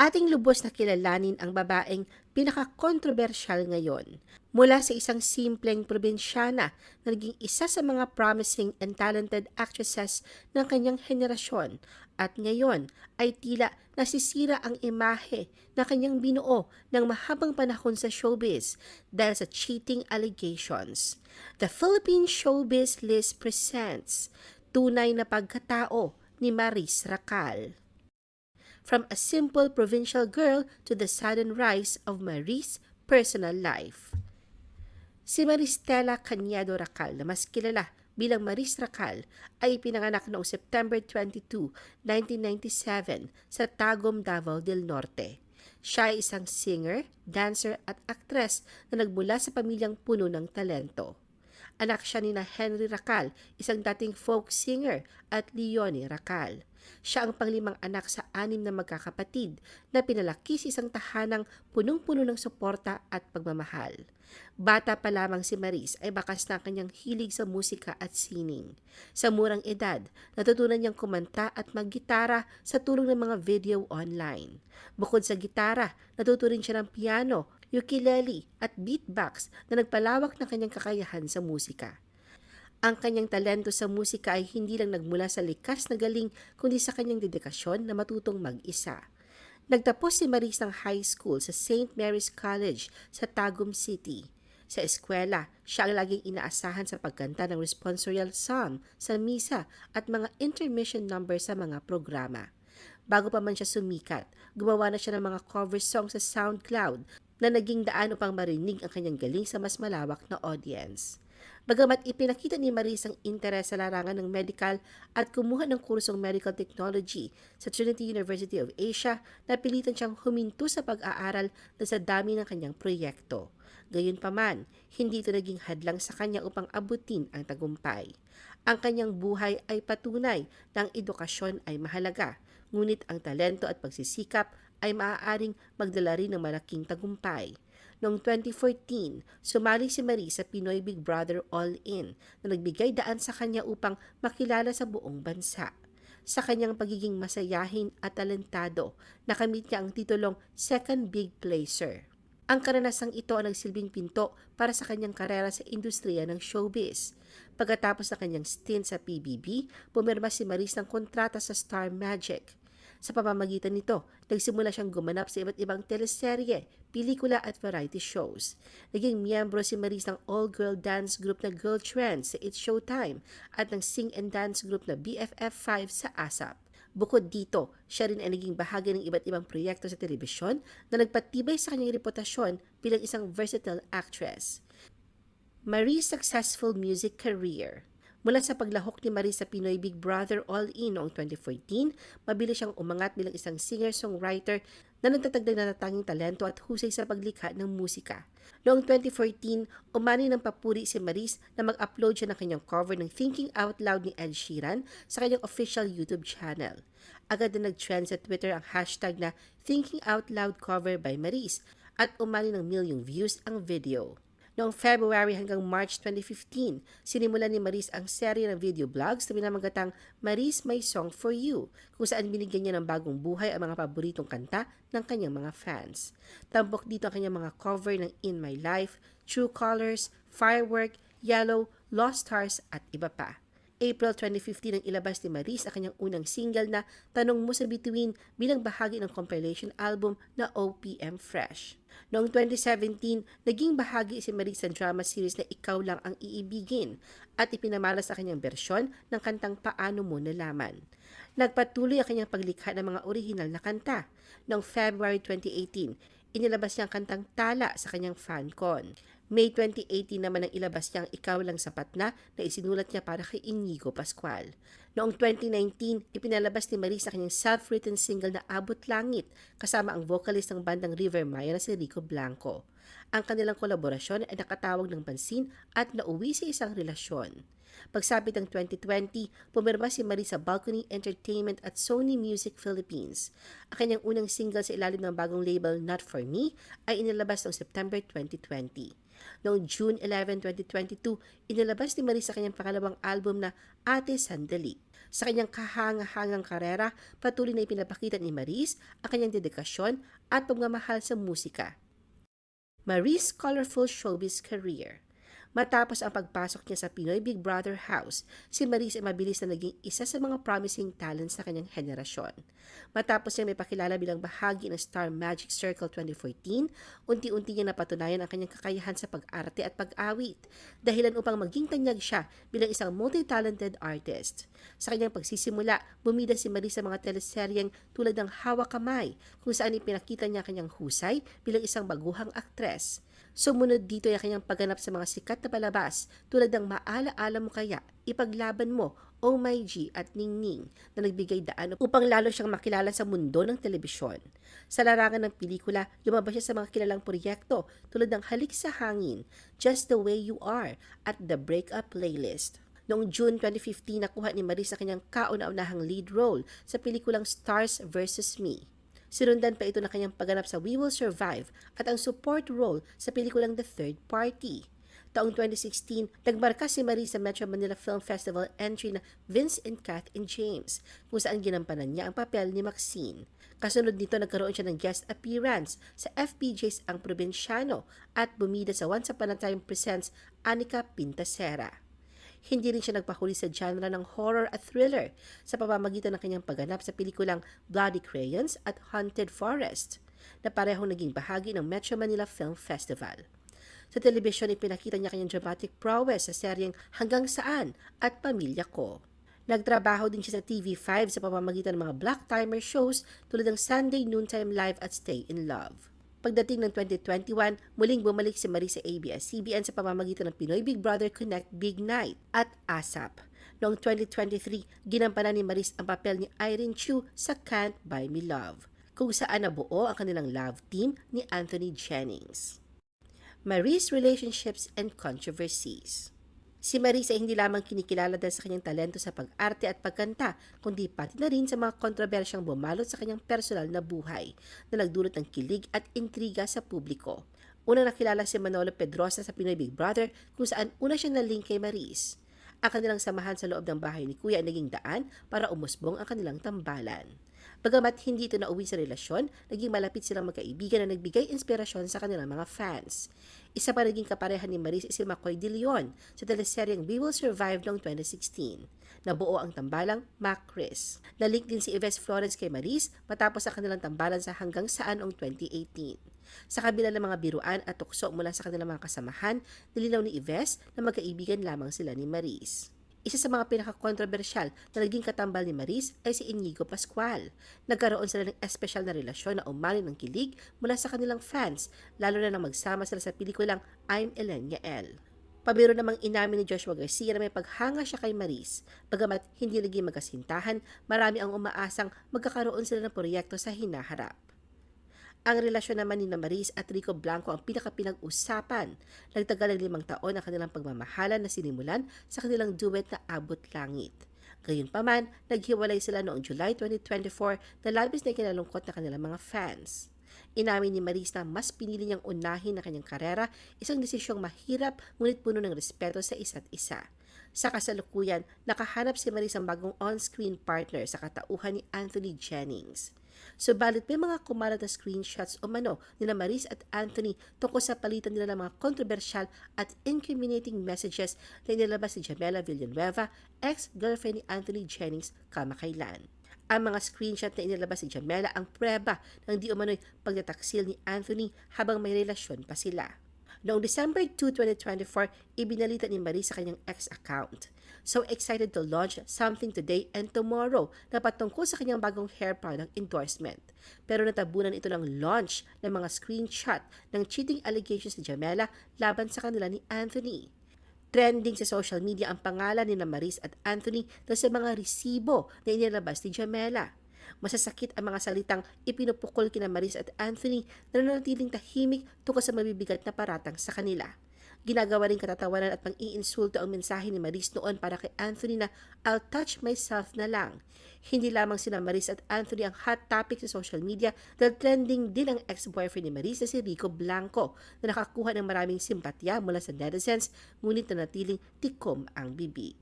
Ating lubos na kilalanin ang babaeng pinaka-kontrobersyal ngayon. Mula sa isang simpleng probinsyana na naging isa sa mga promising and talented actresses ng kanyang henerasyon at ngayon ay tila nasisira ang imahe na kanyang binuo ng mahabang panahon sa showbiz dahil sa cheating allegations. The Philippine Showbiz List presents Tunay na Pagkatao ni Maris Racal. From a simple provincial girl to the sudden rise of Marie's personal life. Si Maristela Cañedo Racal, na mas kilala bilang Maris Racal, ay pinanganak noong September 22, 1997 sa Tagum, Davao del Norte. Siya ay isang singer, dancer at aktres na nagmula sa pamilyang puno ng talento. Anak siya ni Henry Racal, isang dating folk singer, at Leonie Racal. Siya ang panglimang anak sa 6 na magkakapatid na pinalaki sa isang tahanang punong-puno ng suporta at pagmamahal. Bata pa lamang si Maris ay bakas na ang kanyang hilig sa musika at sining. Sa murang edad, natutunan niyang kumanta at maggitara sa tulong ng mga video online. Bukod sa gitara, natuto rin siya ng piano, ukulele at beatbox na nagpalawak ng kanyang kakayahan sa musika. Ang kanyang talento sa musika ay hindi lang nagmula sa likas na galing kundi sa kanyang dedikasyon na matutong mag-isa. Nagtapos si Maris ng high school sa St. Mary's College sa Tagum City. Sa eskwela, siya ang laging inaasahan sa pagkanta ng responsorial psalm sa misa at mga intermission number sa mga programa. Bago pa man siya sumikat, gumawa na siya ng mga cover song sa SoundCloud na naging daan upang marinig ang kanyang galing sa mas malawak na audience. Bagamat ipinakita ni Maris ang interes sa larangan ng medical at kumuha ng kursong medical technology sa Trinity University of Asia, napilitan siyang huminto sa pag-aaral na sa dami ng kanyang proyekto. Gayunpaman, hindi ito naging hadlang sa kanya upang abutin ang tagumpay. Ang kanyang buhay ay patunay na ang edukasyon ay mahalaga, ngunit ang talento at pagsisikap ay maaaring magdala rin ng malaking tagumpay. Noong 2014, sumali si Maris sa Pinoy Big Brother All-In na nagbigay daan sa kanya upang makilala sa buong bansa. Sa kanyang pagiging masayahin at talentado, nakamit niya ang titulong Second Big Placer. Ang karanasang ito ang nagsilbing pinto para sa kanyang karera sa industriya ng showbiz. Pagkatapos ng kanyang stint sa PBB, pumirma si Maris ng kontrata sa Star Magic. Sa pamamagitan nito, nagsimula siyang gumanap sa iba't ibang teleserye, pelikula at variety shows. Naging miyembro si Maris ng all-girl dance group na Girl Trends sa It's Showtime at ng sing and dance group na BFF5 sa ASAP. Bukod dito, siya rin ay naging bahagi ng iba't ibang proyekto sa telebisyon na nagpatibay sa kanyang reputasyon bilang isang versatile actress. Marie's successful music career. Mula sa paglahok ni Maris sa Pinoy Big Brother All-In noong 2014, mabilis siyang umangat bilang isang singer-songwriter na nagtatagdag na natanging talento at husay sa paglikha ng musika. Noong 2014, umani ng papuri si Maris na mag-upload siya ng kanyang cover ng Thinking Out Loud ni Ed Sheeran sa kanyang official YouTube channel. Agad na nag-trend sa Twitter ang hashtag na Thinking Out Loud Cover by Maris at umani ng milyong views ang video. Noong February hanggang March 2015, sinimulan ni Maris ang serye ng video blogs na minamagatang Maris My Song For You, kung saan binigyan niya ng bagong buhay ang mga paboritong kanta ng kanyang mga fans. Tampok dito ang kanyang mga cover ng In My Life, True Colors, Firework, Yellow, Lost Stars at iba pa. April 2015 nang ilabas ni Maris ang kanyang unang single na Tanong Mo sa Bituin bilang bahagi ng compilation album na OPM Fresh. Noong 2017, naging bahagi si Maris sa drama series na Ikaw Lang Ang Iibigin at ipinamalas sa kanyang bersyon ng kantang Paano Mo Nalaman. Nagpatuloy ang kanyang paglikha ng mga orihinal na kanta. Noong February 2018, inilabas niya ang kantang Tala sa kanyang FanCon. May 2018 naman ang ilabas niya ang Ikaw Lang Sapat Na isinulat niya para kay Inigo Pascual. Noong 2019, ipinalabas ni Maris ang kanyang self-written single na Abot Langit kasama ang vocalist ng bandang River Maya na si Rico Blanco. Ang kanilang kolaborasyon ay nakatawag ng pansin at nauwi sa isang relasyon. Pagsapit ng 2020, pumirma si Maris sa Balcony Entertainment at Sony Music Philippines. Ang kanyang unang single sa ilalim ng bagong label Not For Me ay inilabas noong September 2020. Noong June 11, 2022, inilabas ni Maris sa kanyang pangalawang album na Ate Sandali. Sa kanyang kahanga-hangang karera, patuloy na ipinapakita ni Maris ang kanyang dedikasyon at pagmamahal sa musika. Maris' colorful showbiz career. Matapos ang pagpasok niya sa Pinoy Big Brother house, si Maris ay mabilis na naging isa sa mga promising talents sa kanyang henerasyon. Matapos niya may pakilala bilang bahagi ng Star Magic Circle 2014, unti-unti niya napatunayan ang kanyang kakayahan sa pag-arte at pag-awit, dahilan upang maging tanyag siya bilang isang multi-talented artist. Sa kanyang pagsisimula, bumida si Maris sa mga teleseryeng tulad ng Hawak Kamay, kung saan ipinakita niya kanyang husay bilang isang baguhang aktres. Sumunod dito ay kanyang pagganap sa mga sikat na palabas tulad ng Maala-ala Mo Kaya, Ipaglaban Mo, Oh My G at Ningning na nagbigay daan upang lalo siyang makilala sa mundo ng telebisyon. Sa larangan ng pelikula, lumabas siya sa mga kilalang proyekto tulad ng Halik sa Hangin, Just the Way You Are at The Breakup Playlist. Noong June 2015, nakuha ni Maris ang kanyang kauna-unahang lead role sa pelikulang Stars vs. Me. Sinundan pa ito ng kanyang pagganap sa We Will Survive at ang support role sa pelikulang The Third Party. Taong 2016, nagmarka si Maris sa Metro Manila Film Festival entry na Vince and Kath and James, kung saan ginampanan niya ang papel ni Maxine. Kasunod nito, nagkaroon siya ng guest appearance sa FPJ's Ang Probinsyano at bumida sa Once Upon a Time Presents Anika Pintasera. Hindi rin siya nagpahuli sa genre ng horror at thriller sa pamamagitan ng kanyang pagganap sa pelikulang Bloody Crayons at Haunted Forest, na parehong naging bahagi ng Metro Manila Film Festival. Sa telebisyon, ipinakita niya kanyang dramatic prowess sa seryeng Hanggang Saan at Pamilya Ko. Nagtrabaho din siya sa TV5 sa pamamagitan ng mga black timer shows tulad ng Sunday Noontime Live at Stay in Love. Pagdating ng 2021, muling bumalik si Maris sa ABS-CBN sa pamamagitan ng Pinoy Big Brother Connect Big Night at ASAP. Noong 2023, ginampanan ni Maris ang papel ni Irene Chu sa Can't Buy Me Love, kung saan nabuo ang kanilang love team ni Anthony Jennings. Maris' relationships and controversies. Si Maris ay hindi lamang kinikilala dahil sa kanyang talento sa pag-arte at pagkanta, kundi pati na rin sa mga kontrobersyang bumalot sa kanyang personal na buhay na nagdulot ng kilig at intriga sa publiko. Unang nakilala si Manolo Pedrosa sa Pinoy Big Brother, kung saan una siyang na-link kay Maris. Ang kanilang samahan sa loob ng bahay ni Kuya ay naging daan para umusbong ang kanilang tambalan. Bagamat hindi ito nauwi sa relasyon, naging malapit silang magkaibigan na nagbigay inspirasyon sa kanilang mga fans. Isa pa naging kaparehan ni Maris ay si McCoy De Leon sa teleseryeng We Will Survive noong 2016. Nabuo ang tambalang Mac Chris. Nalink din si Yves Florence kay Maris matapos ang kanilang tambalan sa Hanggang Saan noong 2018. Sa kabila ng mga biruan at tukso mula sa kanilang mga kasamahan, nilinaw ni Yves na magkaibigan lamang sila ni Maris. Isa sa mga pinaka-kontrobersyal na naging katambal ni Maris ay si Inigo Pascual. Nagkaroon sila ng espesyal na relasyon na umani ng kilig mula sa kanilang fans, lalo na nang magsama sila sa pelikulang I'm Elenia L. Pabiro namang inamin ni Joshua Garcia na may paghanga siya kay Maris. Bagamat hindi naging magkasintahan, marami ang umaasang magkakaroon sila ng proyekto sa hinaharap. Ang relasyon naman ni Maris at Rico Blanco ang pinag-usapan. Nagtagal ng 5 taon ang kanilang pagmamahalan na sinimulan sa kanilang duet na Abot Langit. Gayunpaman, naghiwalay sila noong July 2024 na labis na ikinalungkot na kanilang mga fans. Inamin ni Maris na mas pinili niyang unahin ang kanyang karera, isang desisyong mahirap ngunit puno ng respeto sa isa't isa. Sa kasalukuyan, nakahanap si Maris ang bagong on-screen partner sa katauhan ni Anthony Jennings. Subalit may mga kumalat na screenshots o mano ni Maris at Anthony tungkol sa palitan nila ng mga kontrobersyal at incriminating messages na inilabas ni Jamela Villanueva, ex-girlfriend ni Anthony Jennings, kamakailan. Ang mga screenshot na inilabas ni Jamela ang preba ng di umano'y pagtataksil ni Anthony habang may relasyon pa sila. Noong December 2, 2024, ibinalita ni Maris sa kanyang ex-account. So excited to launch something today and tomorrow na patungkol sa kanyang bagong hair product endorsement. Pero natabunan ito ng launch ng mga screenshot ng cheating allegations ni Jamela laban sa kanila ni Anthony. Trending sa social media ang pangalan ni Maris at Anthony dahil sa mga resibo na inilabas ni Jamela. Masasakit ang mga salitang ipinupukol kina Maris at Anthony na nanatiling tahimik tungkol sa mabibigat na paratang sa kanila. Ginagawa rin katatawanan at pang-iinsulto ang mensahe ni Maris noon para kay Anthony na I'll touch myself na lang. Hindi lamang sina Maris at Anthony ang hot topic sa social media dahil trending din ang ex-boyfriend ni Maris na si Rico Blanco na nakakuha ng maraming simpatya mula sa netizens ngunit nanatiling tikom ang bibig.